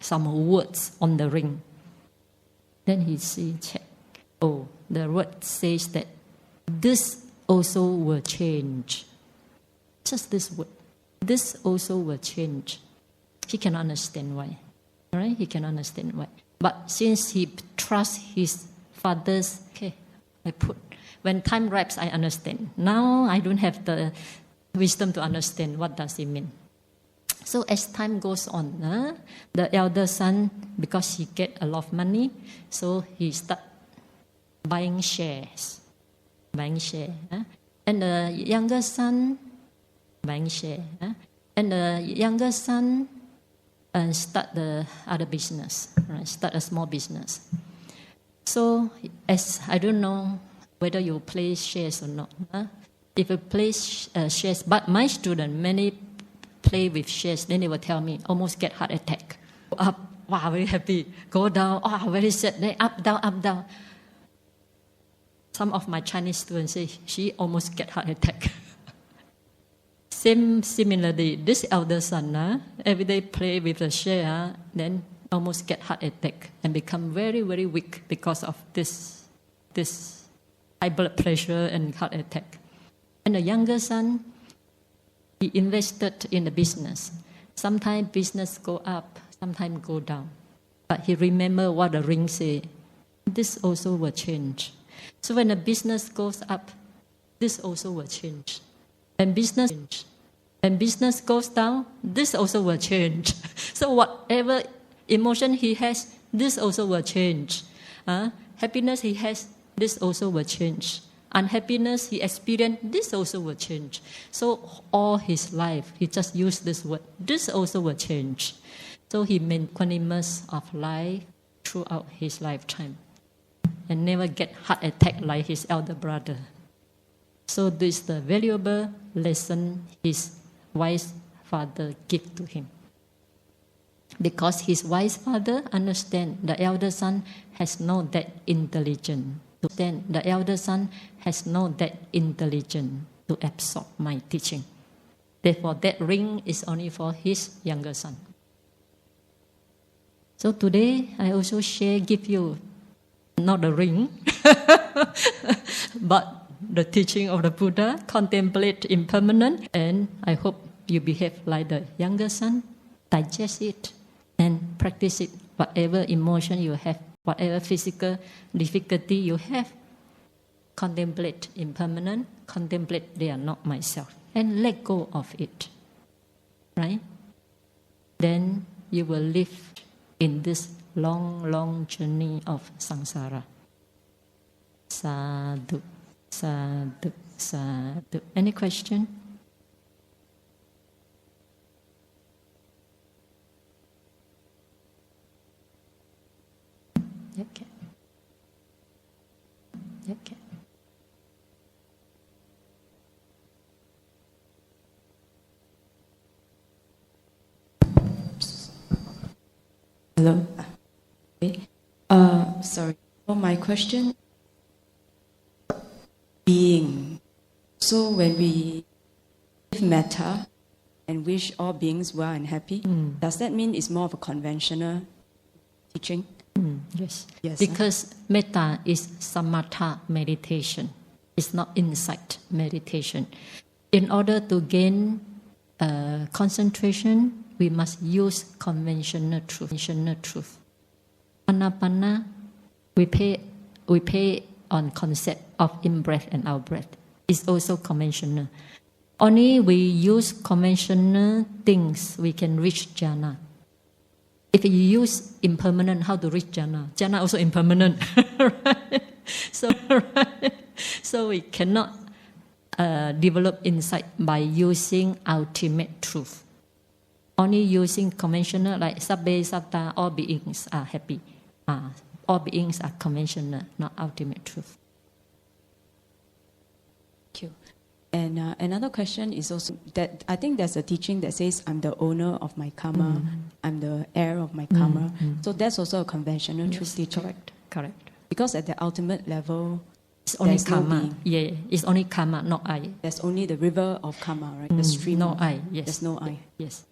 some words on the ring. Then he check. Oh, the word says that this also will change. Just this word. This also will change. He cannot understand why. Right? He cannot understand why. But since he trusts his father's, okay, when time rips, I understand. Now I don't have the wisdom to understand what does it mean. So as time goes on, the elder son, because he get a lot of money, so he start buying shares. And the younger son buying share. And the younger son start the other business, right? Start a small business. So as I don't know whether you play shares or not. If you play shares, but my student, many play with shares, then they will tell me, almost get heart attack. Up, wow, very happy. Go down, oh, very sad. Then up, down. Some of my Chinese students say, she almost get heart attack. Similarly, this elder son, every day play with the share, then almost get heart attack and become very, very weak because of this high blood pressure and heart attack. And the younger son, he invested in the business. Sometimes business go up, sometimes go down. But he remember what the ring say. This also will change. So when the business goes up, this also will change. And business goes down, this also will change. So whatever emotion he has, this also will change. Happiness he has, this also will change. Unhappiness he experienced, this also will change. So all his life, he just used this word. This also will change. So he maintained equanimous of life throughout his lifetime and never get heart attack like his elder brother. So this is the valuable lesson his wise father gave to him. Because his wise father understands the elder son has no that intelligence. Then the elder son has no that intelligence to absorb my teaching. Therefore, that ring is only for his younger son. So today, I also give you not the ring, but the teaching of the Buddha, contemplate impermanent, and I hope you behave like the younger son, digest it, and practice it. Whatever emotion you have, whatever physical difficulty you have, contemplate impermanent, contemplate they are not myself, and let go of it. Right? Then you will live in this long, long journey of samsara. Sadhu, sadhu, sadhu. Any question? Okay. Okay. Hello. Okay. Sorry. My question, being. So when we give metta and wish all beings well and happy, does that mean it's more of a conventional teaching? Yes. Because metta is samatha meditation. It's not insight meditation. In order to gain concentration, we must use conventional truth. Anapana, we pay on concept of in-breath and out-breath. It's also conventional. Only we use conventional things, we can reach jhana. If you use impermanent, how to reach jhana? Jhana also impermanent, right? So we cannot develop insight by using ultimate truth. Only using conventional, like sabbe satta, all beings are happy. All beings are conventional, not ultimate truth. Thank you. And another question is also that I think there's a teaching that says I'm the owner of my karma, I'm the heir of my karma. So that's also a conventional truth teaching. Correct. Because at the ultimate level, it's only karma. Yeah, it's only karma, not I. There's only the river of karma, right? The stream. No I. Yes. There's no I. Yes.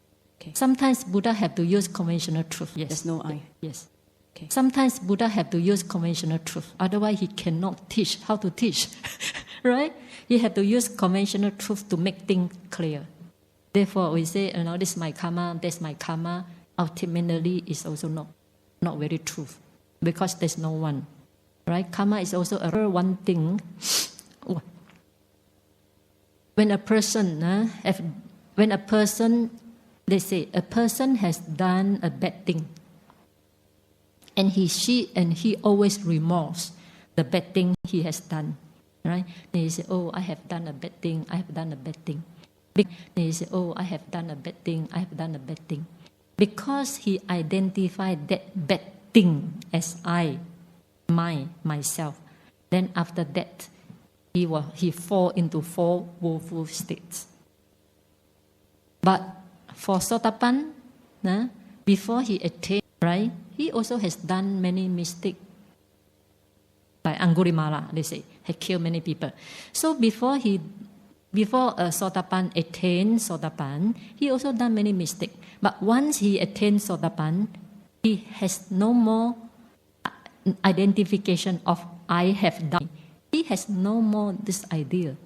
Okay. Sometimes Buddha have to use conventional truth. Yes. There's no I. Yes. Okay. Sometimes Buddha have to use conventional truth. Otherwise, he cannot teach how to teach. Right? He have to use conventional truth to make things clear. Therefore, we say, this is my karma, that's my karma. Ultimately, it's also not very true. Because there's no one. Right? Karma is also a one thing. When a person, they say, a person has done a bad thing. And he always remorse the bad thing he has done. Right? Then he say, I have done a bad thing, I have done a bad thing. Then he say, I have done a bad thing, I have done a bad thing. Because he identified that bad thing as myself. Then after that, he fall into 4 woeful states. But for Sotapan, before he attained, right, he also has done many mistakes. Like Angulimala, they say, had killed many people. So before Sotapan attained Sotapan, he also done many mistakes. But once he attained Sotapan, he has no more identification of I have done. He has no more this idea.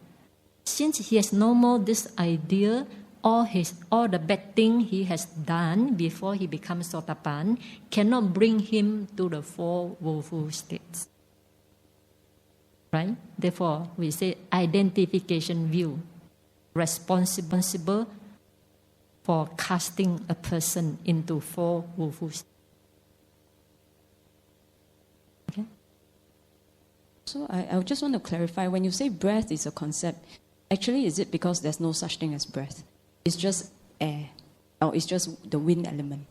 Since he has no more this idea, all the bad thing he has done before he becomes Sotapan cannot bring him to the 4 woeful states. Right? Therefore, we say identification view, responsible for casting a person into 4 woeful states. Okay? So I just want to clarify, when you say breath is a concept, actually is it because there's no such thing as breath? It's just air, or it's just the wind element?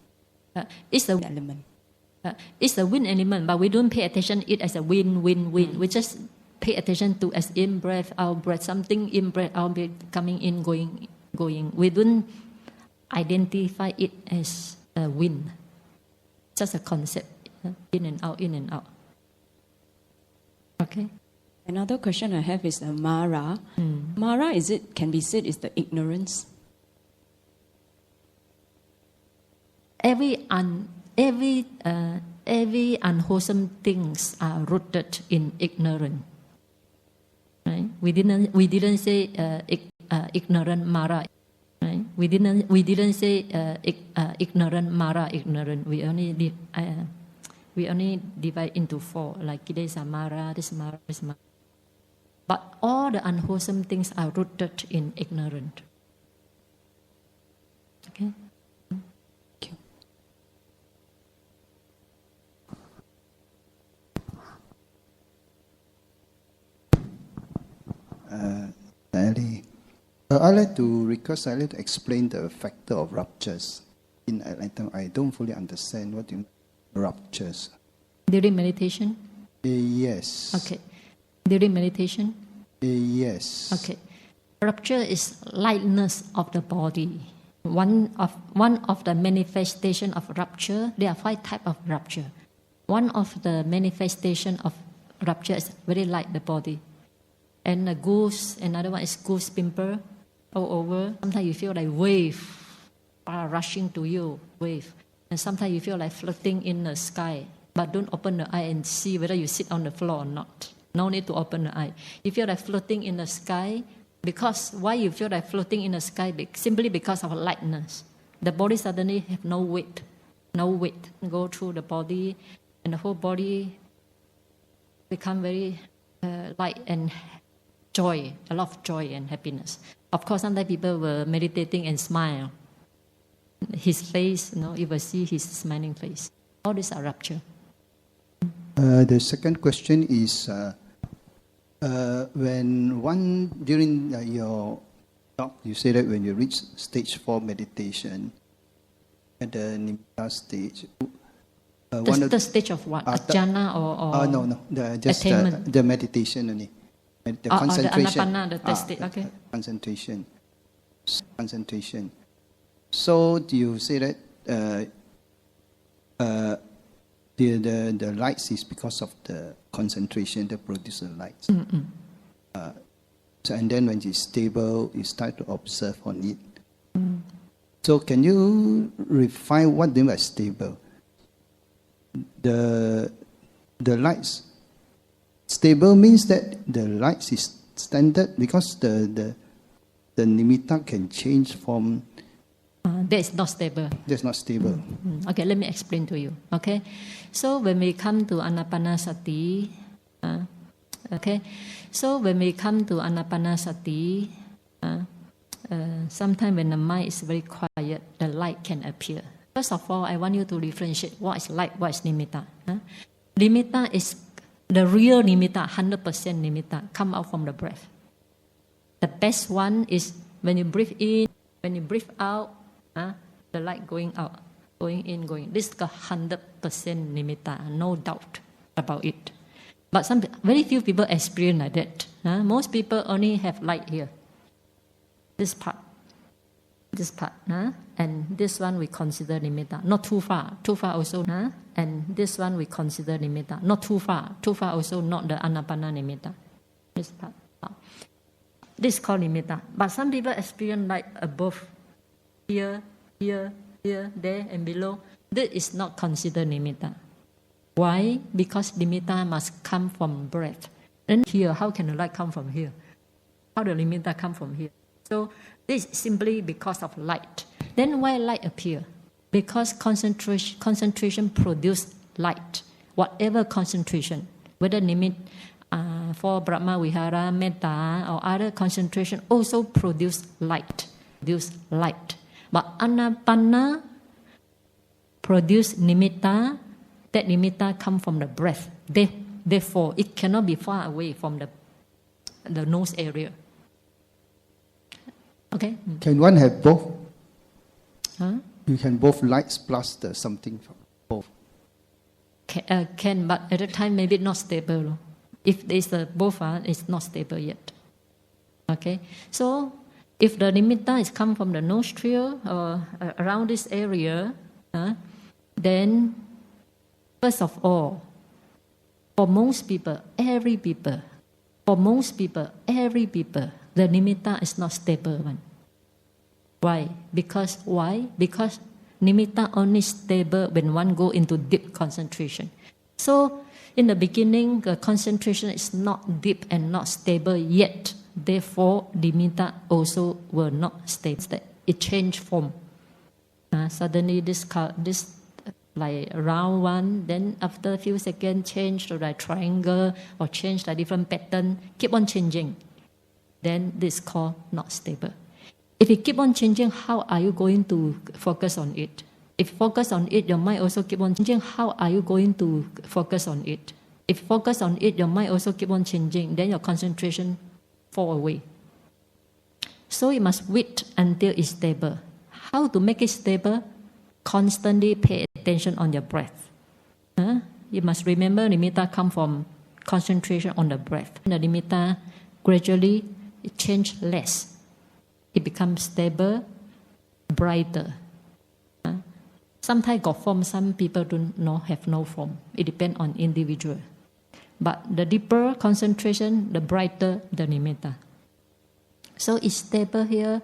It's the element. It's the wind element, but we don't pay attention to it as a wind. We just pay attention to as in breath, out breath, something in breath, out breath, coming in, going. We don't identify it as a wind. Just a concept, in and out, in and out. Okay. Another question I have is Mara. Mara, can be said is the ignorance? Every unwholesome things are rooted in ignorance. Right? We didn't say ignorant Mara. Right? We didn't say ignorant Mara ignorant. We only divide into 4, like Kilesa Mara, this Mara, this Mara. But all the unwholesome things are rooted in ignorance. Okay? Thank you. I'd like to explain the factor of ruptures in Enlightenment. I don't fully understand what you mean ruptures. During meditation? Yes. Okay. During meditation? Yes. Okay. Rupture is lightness of the body. One of the manifestation of rupture, there are 5 types of rupture. One of the manifestation of rupture is very light the body. And another one is goose pimple all over. Sometimes you feel like wave rushing to you, wave. And sometimes you feel like floating in the sky. But don't open the eye and see whether you sit on the floor or not. No need to open the eye. You feel like floating in the sky. Because why you feel like floating in the sky? Simply because of lightness. The body suddenly have no weight. Go through the body, and the whole body become very light and joy, a lot of joy and happiness. Of course, sometimes people were meditating and smile. His face, you will see his smiling face. All these are rupture. The second question is, during your talk, you say that when you reach stage 4 meditation, at the Nimitta stage, the stage of what? Jhana or no, just the meditation only. The concentration. The state, okay. Concentration. So do you say that the lights is because of the concentration that produces lights? So and then when it's stable, you start to observe on it. So can you refine what they are stable? The lights. Stable means that the lights is standard because the nimitta can change from. That is not stable. That's not stable. Okay, let me explain to you. Okay, so when we come to anapanasati, sometimes when the mind is very quiet, the light can appear. First of all, I want you to differentiate what is light, what is nimitta. Nimitta is the real nimitta, 100% nimitta, come out from the breath. The best one is when you breathe in, when you breathe out, the light going out, going in, going. This is 100% nimitta, no doubt about it. But very few people experience like that. Most people only have light here. This part, and this one we consider nimitta, not too far also, and this one we consider nimitta, not too far also, not the anapana nimitta. This part, this is called nimitta. But some people experience light above, here, there, and below. This is not considered nimitta. Why? Because nimitta must come from breath. And here, how can the light come from here? How the nimitta come from here? So this is simply because of light. Then why light appear? Because concentration produce light. Whatever concentration, whether for Brahma Vihara, Metta, or other concentration, also produce light. But Anapana produce nimitta. That nimitta come from the breath. Therefore, it cannot be far away from the nose area. Okay. Can one have both? You can both lights plus the something from both. Can, but at the time maybe not stable. If there's both, it's not stable yet. Okay. So if the nimitta is come from the nostril or around this area, then first of all, for most people, every people, the nimitta is not stable one. Why? Because nimitta only stable when one go into deep concentration. So in the beginning, the concentration is not deep and not stable yet. Therefore, nimitta also will not stay. It change form. Suddenly this like round one, then after a few seconds change to like triangle or change like different pattern, keep on changing. Then this is called not stable. If you keep on changing, how are you going to focus on it? If you focus on it, your mind also keep on changing. How are you going to focus on it? If you focus on it, your mind also keep on changing. Then your concentration fall away. So you must wait until it's stable. How to make it stable? Constantly pay attention on your breath. You must remember nimitta come from concentration on the breath. The nimitta gradually it change less. It becomes stable, brighter. Sometimes got form, some people have no form. It depends on individual. But the deeper concentration, the brighter the nimitta. So it's stable here.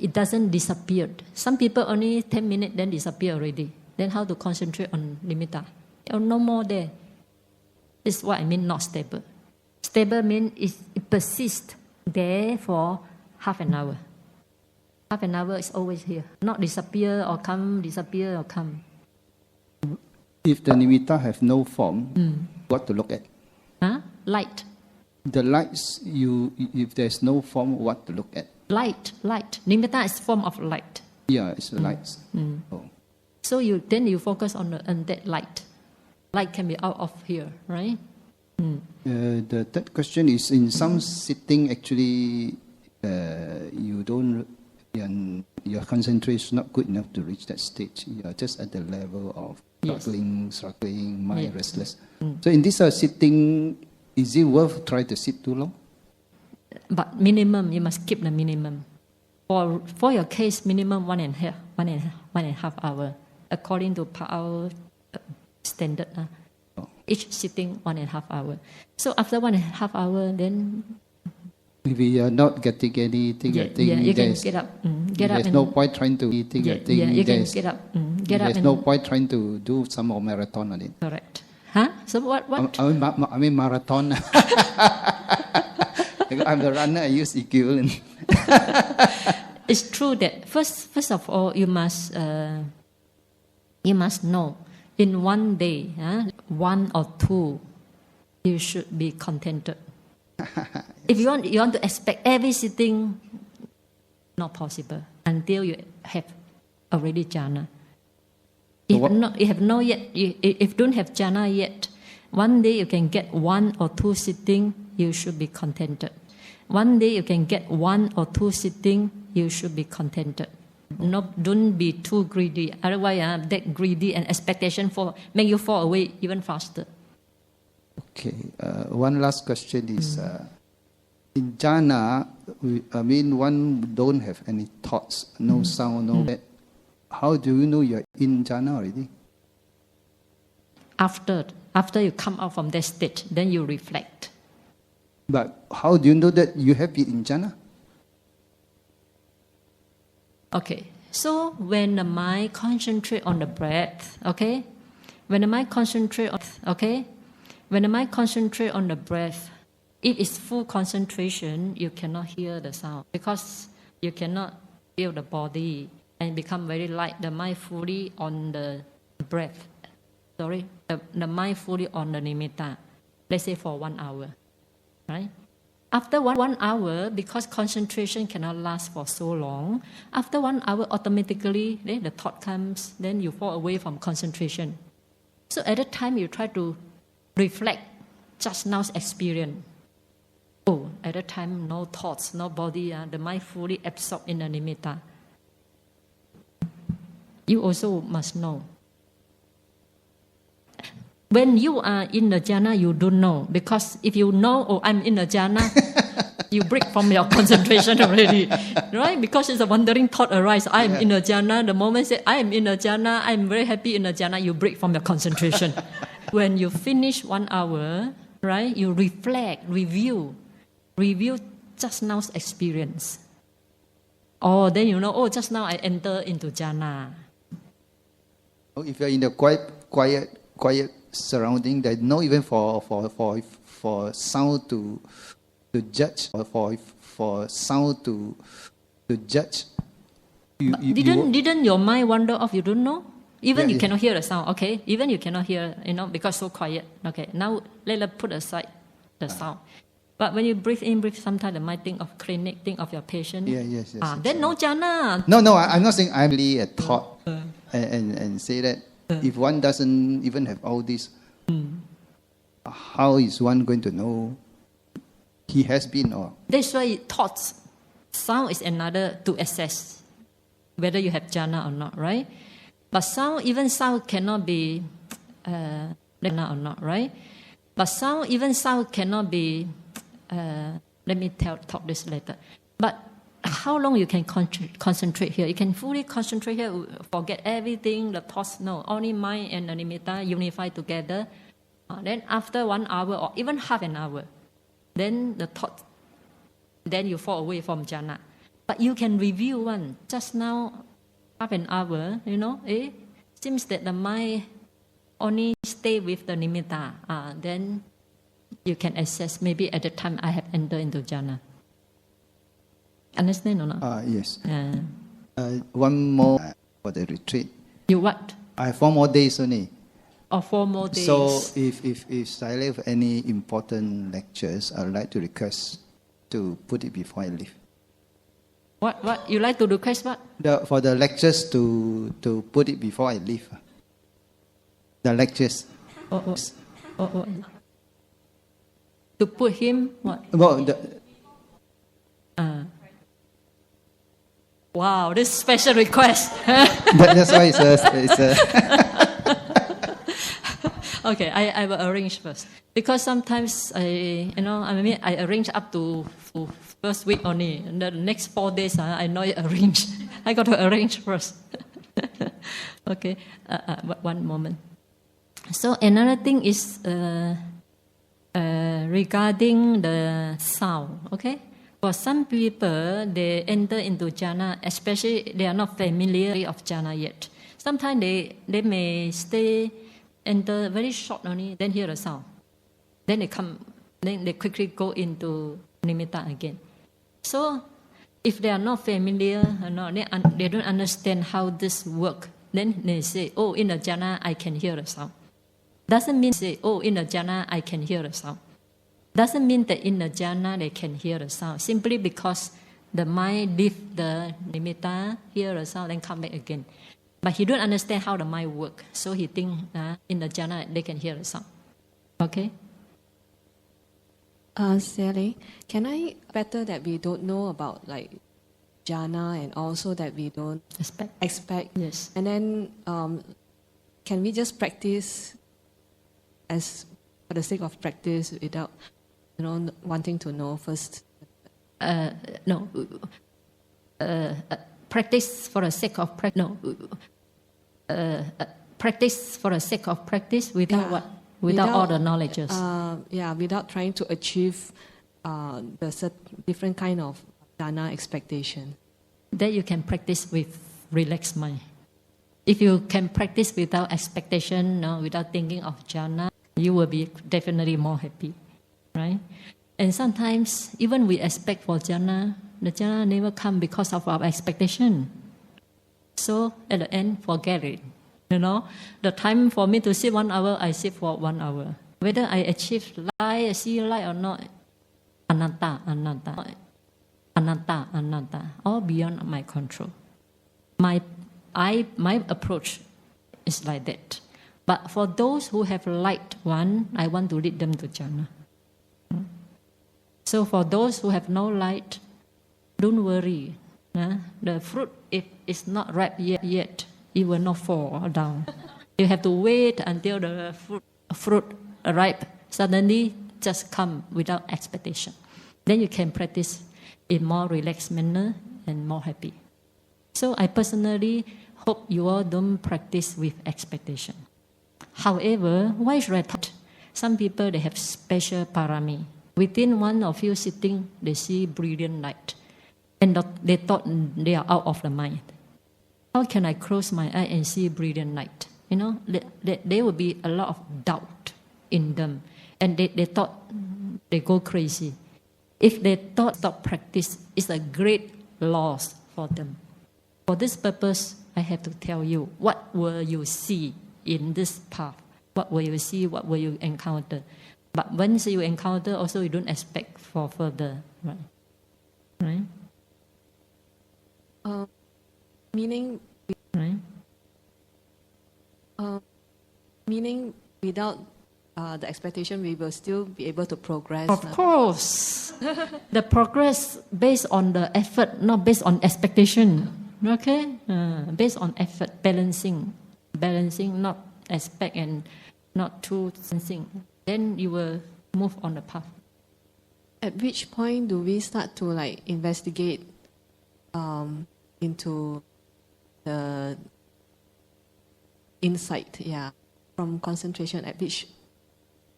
It doesn't disappear. Some people only 10 minutes then disappear already. Then how to concentrate on nimitta? Oh, no more there. This is what I mean not stable. Stable means it persists there for half an hour. Half an hour is always here. Not disappear or come, disappear or come. If the nimitta have no form, what to look at? Light. The lights, if there's no form, what to look at? Light. Nimitta is form of light. Yeah, it's lights. Oh. So then you focus on that light. Light can be out of here, right? The third question is, in some sitting, actually, your concentration is not good enough to reach that stage. You are just at the level of struggling, mind restless. So in this sitting, is it worth trying to sit too long? But minimum, you must keep the minimum. For your case, minimum one and a half hour, according to our standard. Each sitting 1.5 hours. So after 1.5 hours, then If we are not getting anything, I think you can get up. Get up. There's no point trying to eating. I think you can get up. Get up. There's no point trying to do some more marathon on it. Correct. Huh? So what? I mean marathon. I'm the runner. I use equivalent. It's true that first of all you must know in one day, one or two, you should be contented. If you want to expect every sitting, not possible until you have already jhana. If you don't have jhana yet, one day you can get one or two sitting, you should be contented. One day you can get one or two sitting, you should be contented. No, don't be too greedy. Otherwise, that greedy and expectation make you fall away even faster. Okay. One last question is, in jhana, one don't have any thoughts, no sound, no. How do you know you're in jhana already? After you come out from that state, then you reflect. But how do you know that you have been in jhana? Okay, so when the mind concentrates on the breath, okay? When the mind concentrates on the breath, if it's full concentration, you cannot hear the sound because you cannot feel the body and become very light. The mind fully on the breath. The mind fully on the nimitta. Let's say for 1 hour, right? After one hour, because concentration cannot last for so long, after 1 hour, automatically the thought comes, then you fall away from concentration. So at that time, you try to reflect just now's experience. Oh, at that time, no thoughts, no body, the mind fully absorbed in the nimitta. You also must know. When you are in the jhana, you don't know. Because if you know, oh, I'm in the jhana, you break from your concentration already. Right? Because it's a wandering thought arises. I'm in the jhana. The moment you say, I am in the jhana, I'm very happy in the jhana, you break from your concentration. When you finish 1 hour, right, you reflect, review just now's experience. Oh, then you know, oh, just now I enter into jhana. Oh, if you're in the quiet surrounding, there's no even for sound to judge or for sound to judge. Didn't your mind wander off? You don't know. Even you cannot hear the sound. Okay, even you cannot hear, because so quiet. Okay, now let's put aside the sound. But when you breathe in, sometimes the mind think of clinic, think of your patient. Yes. Then no jhana. No, I'm not saying I'm really a thought and say that. If one doesn't even have all this, how is one going to know he has been or? That's why thoughts, sound is another to assess whether you have jhana or not, right? But even sound cannot be jhana or not, right? But sound cannot be. Let me talk this later. But how long you can concentrate here? You can fully concentrate here, forget everything, the thoughts, no. Only mind and the nimitta unify together. Then after 1 hour or even half an hour, then the thought, then you fall away from jhana. But you can review one. Just now, half an hour, seems that the mind only stay with the nimitta. Then you can assess, maybe at the time I have entered into jhana. Understand or not? Yes. One more for the retreat. You what? I have 4 more days only. 4 more days. So if Sayalay have any important lectures, I would like to request to put it before I leave. What? You like to request what? For the lectures to put it before I leave. The lectures. Oh. To put him what? Well, wow, this special request. That's why it's a Okay, I will arrange first. Because sometimes I arrange up to first week only. And the next 4 days, I know it arranged. I got to arrange first. Okay, one moment. So another thing is regarding the sound. Okay, For some people, they enter into jhana, especially they are not familiar of jhana yet. Sometimes they may enter very short only, then hear a sound. Then they quickly go into nimitta again. So, if they are not familiar, they don't understand how this works, then they say, oh, in a jhana, I can hear a sound. Doesn't mean say, oh, in a jhana, I can hear a sound. Doesn't mean that in a jhana, they can hear a sound. Simply because the mind leave the nimitta, hear a sound, then come back again. But he don't understand how the mind works. So he think in the jhana, they can hear a sound. Okay? Sayalay, can I better that we don't know about like jhana and also that we don't expect? Yes. And then can we just practice as for the sake of practice without wanting to know first? No. Practice for the sake of practice. No. Practice for the sake of practice without what? Without all the knowledges. Without trying to achieve the different kind of jhana expectation. Then you can practice with relaxed mind. If you can practice without expectation, without thinking of jhana, you will be definitely more happy, right? And sometimes, even we expect for jhana, the jhana never come because of our expectation. So at the end, forget it. The time for me to sit 1 hour, I sit for 1 hour. Whether I achieve light, see light or not, anatta, all beyond my control. My approach is like that. But for those who have light one, I want to lead them to jhana. So for those who have no light, don't worry. The fruit, if it's not ripe yet, it will not fall down. You have to wait until the fruit ripe. Suddenly, just come without expectation. Then you can practice in more relaxed manner and more happy. So I personally hope you all don't practice with expectation. However, why should I thought? Some people, they have special parami. Within one or few sitting, they see brilliant light. And they thought they are out of the mind. How can I close my eye and see brilliant light? There will be a lot of doubt in them. And they thought they go crazy. If they thought stop practice, it's a great loss for them. For this purpose, I have to tell you, what will you see in this path? What will you see? What will you encounter? But once you encounter, also you don't expect for further, right? Meaning, right? Meaning, without the expectation, we will still be able to progress. Of course, the progress based on the effort, not based on expectation. Okay, based on effort, balancing, not expect and not too sensing. Then you will move on the path. At which point do we start to investigate into the insight? From concentration. At which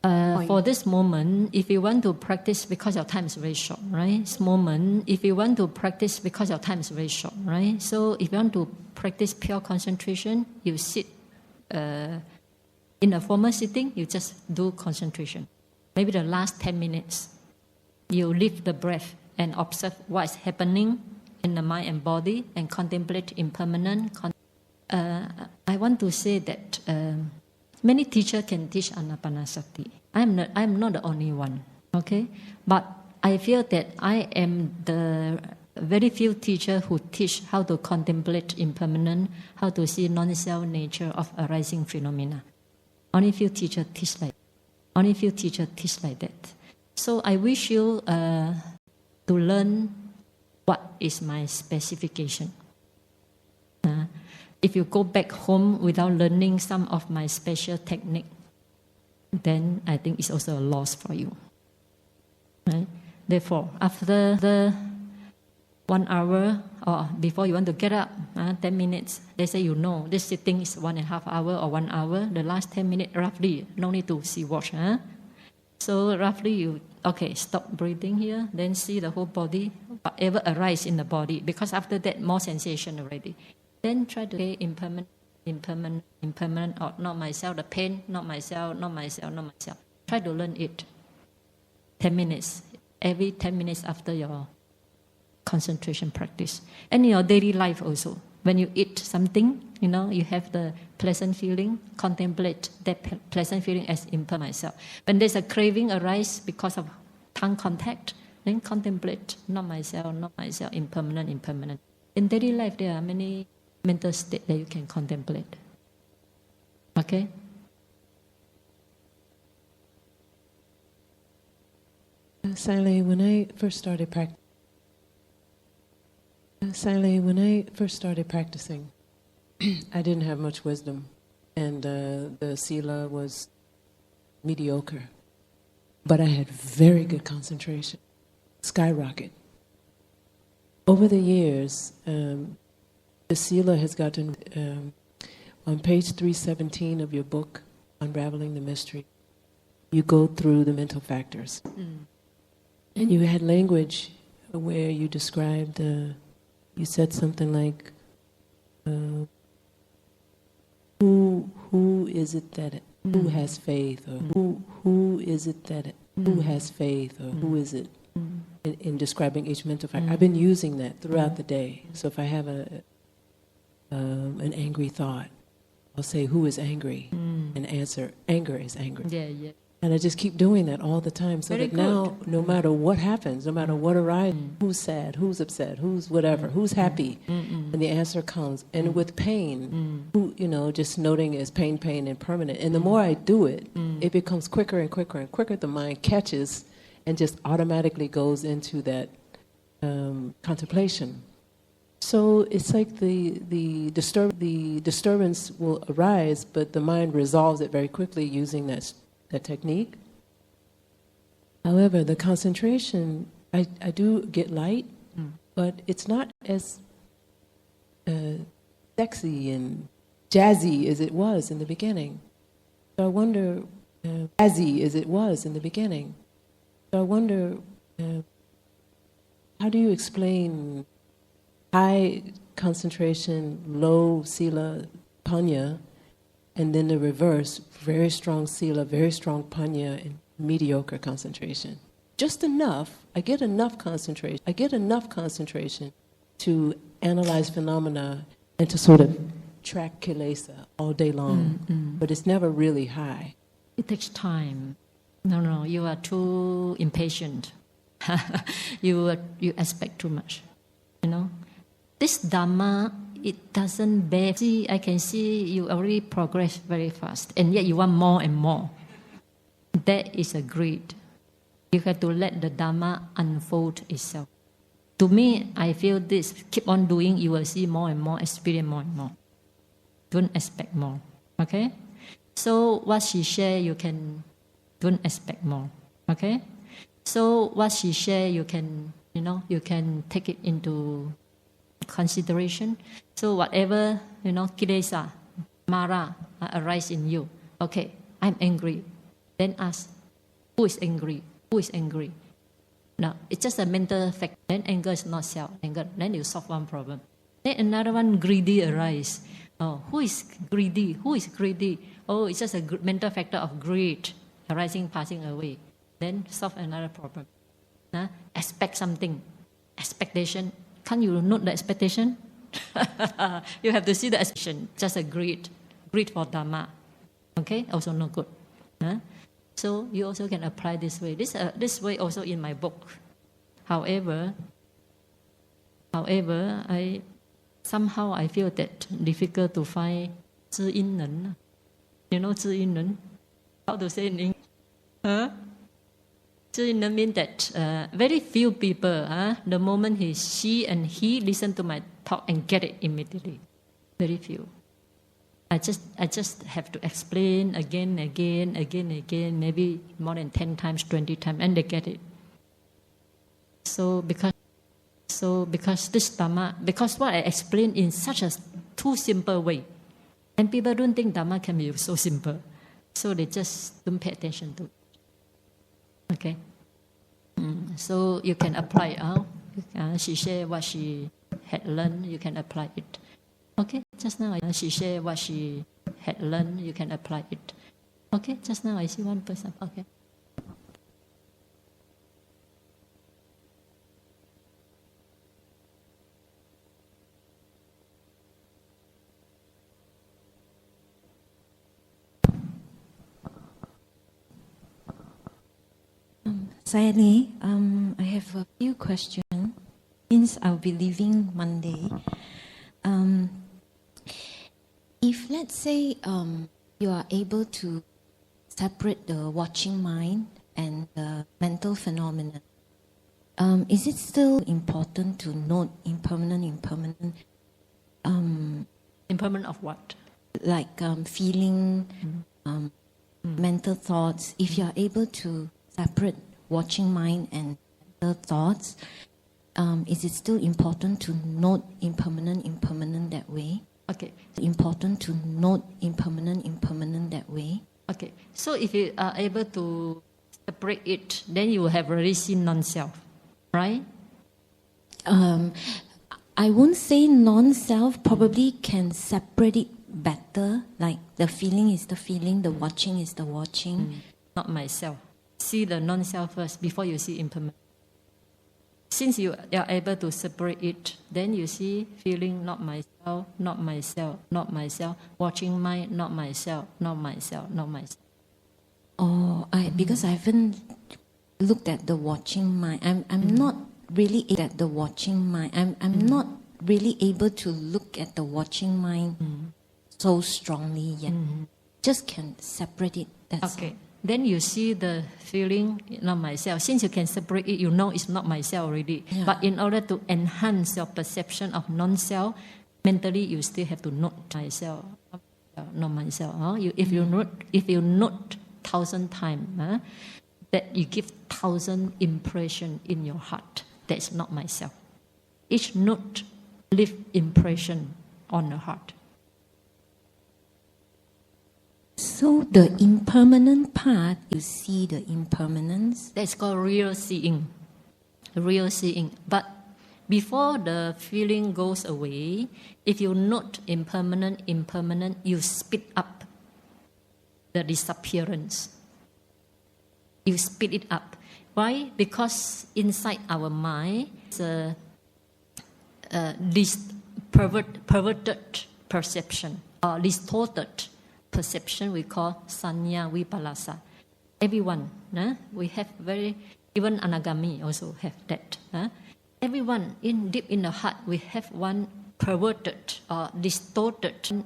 point? For this moment, if you want to practice because your time is very short, right? This moment, if you want to practice because your time is very short, right? So if you want to practice pure concentration, you sit in a formal sitting, you just do concentration. Maybe the last 10 minutes, you lift the breath and observe what is happening in the mind and body and contemplate impermanent. I want to say that many teachers can teach anapanasati. I'm not the only one, okay? But I feel that I am the very few teachers who teach how to contemplate impermanent, how to see non-self nature of arising phenomena. Only few teachers teach like that. So I wish you to learn what is my specification. If you go back home without learning some of my special technique, then I think it's also a loss for you. Right? Therefore, after the 1 hour or before you want to get up, 10 minutes, they say this sitting is 1.5 hours or 1 hour. The last 10 minutes roughly, no need to see watch. So roughly you, stop breathing here, then see the whole body, whatever arises in the body, because after that more sensation already. Then try to say impermanent, or not myself, the pain, not myself, not myself, not myself. Try to learn it. 10 minutes, every 10 minutes after your concentration practice. And in your daily life also, when you eat something, you have the pleasant feeling, contemplate that pleasant feeling as impermanent myself. When there's a craving arise because of tongue contact, then contemplate, not myself, impermanent. In daily life, there are many mental states that you can contemplate. Okay? Sayalay, when I first started practicing, I didn't have much wisdom, and the Sila was mediocre. But I had very good concentration, skyrocket. Over the years, the Sila has gotten, on page 317 of your book, Unraveling the Mystery, you go through the mental factors. And you had language where you described, you said something like, who is it that who has faith, or who is it that who has faith, or who is it, in describing each mental factor. I've been using that throughout the day. So if I have an angry thought, I'll say, who is angry? And answer, anger is angry. Yeah. And I just keep doing that all the time, so that now, no matter what happens, no matter what arises, who's sad, who's upset, who's whatever, who's happy, and the answer comes. And with pain, just noting as pain, and permanent. And the more I do it, it becomes quicker and quicker and quicker. The mind catches and just automatically goes into that contemplation. So it's like the disturbance will arise, but the mind resolves it very quickly using that technique. However, the concentration, I do get light, but it's not as sexy and jazzy as it was in the beginning. So I wonder, how do you explain high concentration, low sila panya, and then the reverse, very strong sila, very strong panya, and mediocre concentration? Just enough, I get enough concentration to analyze phenomena and to sort of track kilesa all day long, but it's never really high. It takes time. No, you are too impatient. You expect too much, This Dhamma, it doesn't bear. See, I can see you already progress very fast, and yet you want more and more. That is a greed. You have to let the Dhamma unfold itself. To me, I feel this. Keep on doing, you will see more and more, experience more and more. Don't expect more. Okay? So what she share, you can don't expect more. Okay? So what she share, you can take it into consideration. So whatever, kilesa, mara arise in you. Okay, I'm angry. Then ask, who is angry? Who is angry? No, it's just a mental fact. Then anger is not self-anger. Then you solve one problem. Then another one, greedy arise. Oh, who is greedy? Who is greedy? Oh, it's just a mental factor of greed arising, passing away. Then solve another problem. Expect something. Expectation. Can't you note the expectation? You have to see the expectation. Just a greed for Dhamma. Okay, also not good. So you also can apply this way. This way also in my book. However, I feel that difficult to find 知因人.知因人? How to say in English? 知因人 means that very few people, the moment she and he listen to my talk and get it immediately. Very few. I just have to explain again, maybe more than 10 times, 20 times, and they get it. So because this Dhamma, because what I explain in such a too simple way, and people don't think Dhamma can be so simple, so they just don't pay attention to it. Okay. So you can apply. She shared what she had learned. You can apply it. Okay. Just now she shared what she had learned. You can apply it. Okay. Just now I see one person. Okay. Sayalay, I have a few questions. Since I'll be leaving Monday, if let's say you are able to separate the watching mind and the mental phenomenon, is it still important to note impermanent? Impermanent of what? Like feeling, mental thoughts. If you are able to separate watching mind and mental thoughts, is it still important to note impermanent that way? Okay. Important to note impermanent that way. Okay. So if you are able to separate it, then you will have already seen non-self, right? I won't say non-self, probably can separate it better, like the feeling is the feeling, the watching is the watching. Not myself. See the non-self first before you see impermanent. Since you are able to separate it, then you see feeling not myself, not myself, not myself, watching mind, not myself, not myself, not myself. Oh, because I haven't looked at the watching mind. I'm not really at the watching mind. I'm not really able to look at the watching mind so strongly yet. Just can separate it. That's okay. Then you see the feeling, not myself. Since you can separate it, you know it's not myself already. Yeah. But in order to enhance your perception of non-self, mentally you still have to note myself, not myself. If you note 1,000 times, that you give 1,000 impression in your heart. That's not myself. Each note leaves impression on the heart. So the impermanent part, you see the impermanence. That's called real seeing. Real seeing. But before the feeling goes away, if you note impermanent, you speed up the disappearance. You speed it up. Why? Because inside our mind is this perverted perception or distorted perception we call sanya vipalasa. Everyone, we have even anagami also have that. Everyone deep in the heart we have one perverted or distorted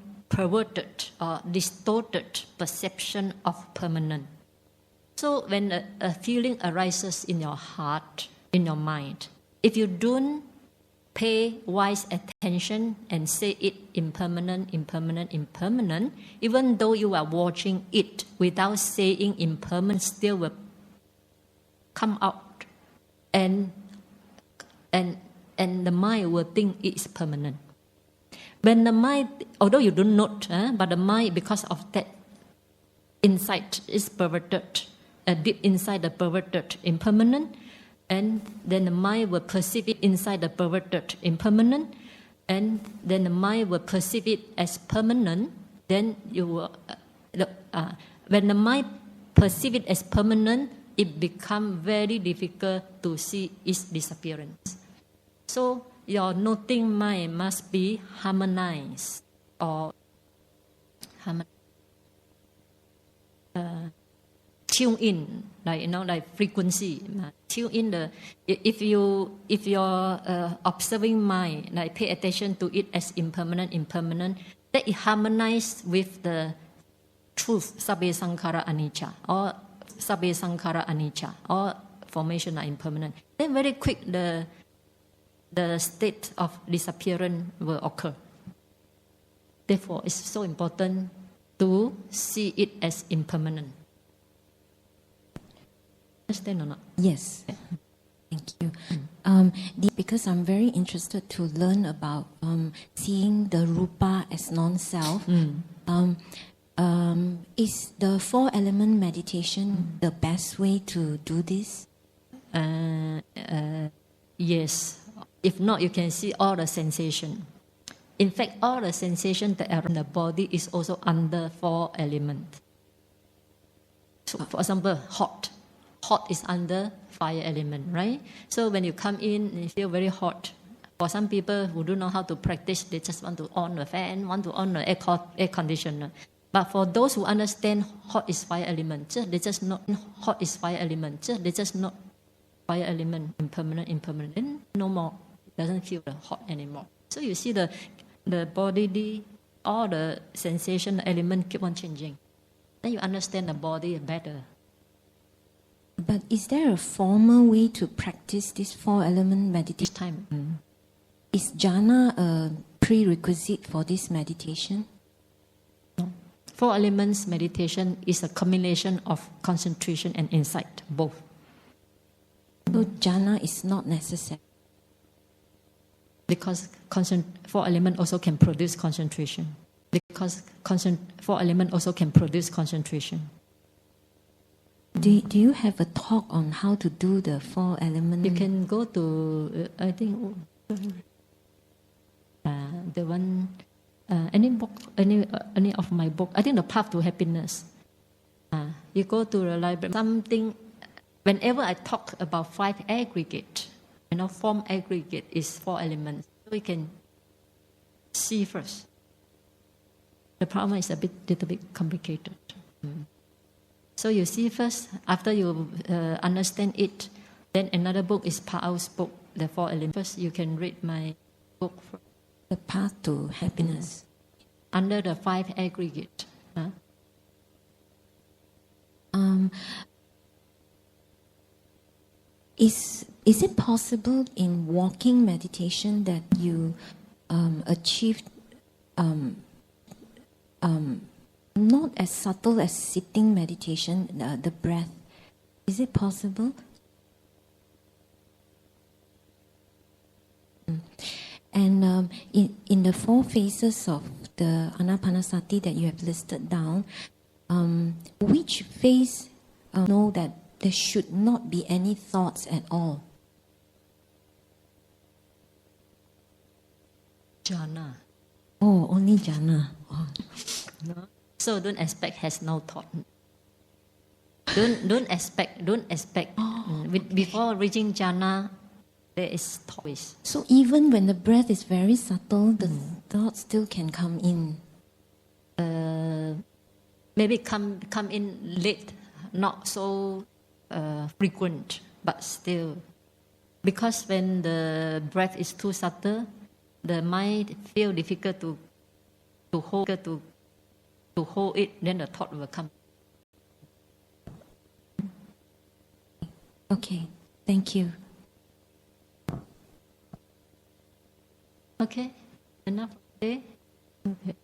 perception of permanent. So when a feeling arises in your heart, in your mind, if you don't pay wise attention and say it impermanent, even though you are watching it without saying impermanent, still will come out, and the mind will think it is permanent. When the mind, although you don't note, but the mind, because of that insight, is perverted, deep inside the perverted impermanent, and then the mind will perceive it inside the perverted impermanent, and then the mind will perceive it as permanent. Then you will, when the mind perceive it as permanent, it becomes very difficult to see its disappearance. So your noting mind must be harmonized or tune in, like frequency. Tune in the. If your observing mind, like pay attention to it as impermanent, that it harmonizes with the truth, sabbe sankhara anicca, or sabbe sankhara anicca, or formation are impermanent. Then very quick the state of disappearance will occur. Therefore, it's so important to see it as impermanent. Understand or not? Yes. Thank you. Because I'm very interested to learn about seeing the rupa as non-self. Is the 4-element meditation the best way to do this? Yes. If not, you can see all the sensation. In fact, all the sensation that are in the body is also under 4 elements. So, for example, hot. Hot is under fire element, right? So when you come in and you feel very hot, for some people who don't know how to practice, they just want to on the fan, want to on the air conditioner. But for those who understand hot is fire element, they just know hot is fire element. They just know fire element, impermanent. Then no more. It doesn't feel the hot anymore. So you see the body, all the sensation, the element keep on changing. Then you understand the body better. But is there a formal way to practice this 4-element meditation? Each time. Is jhana a prerequisite for this meditation? No. 4 elements meditation is a combination of concentration and insight, both. So jhana is not necessary. Because 4 elements also can produce concentration. Because 4 elements also can produce concentration. Do you have a talk on how to do the 4 elements? You can go to, I think, the one, any book, any of my book. I think the Path to Happiness. You go to the library. Something. Whenever I talk about 5 aggregate, form aggregate is 4 elements. We can see first. The problem is little bit complicated. So you see first, after you understand it, then another book is Paul's book, The 4 Elements. First, you can read my book, The Path to Happiness. Under the 5 aggregate. Is it possible in walking meditation that you achieve not as subtle as sitting meditation, the breath? Is it possible? And in the 4 phases of the Anapanasati that you have listed down, which phase know that there should not be any thoughts at all? Jhana. Oh, only jhana. Oh. No. So don't expect has no thought. Don't expect. Oh, Before reaching jhana, there is thought. So even when the breath is very subtle, the thoughts still can come in. Maybe come in late, not so frequent, but still. Because when the breath is too subtle, the mind feel difficult to hold it, then the thought will come. Okay, thank you. Okay, enough today? Okay.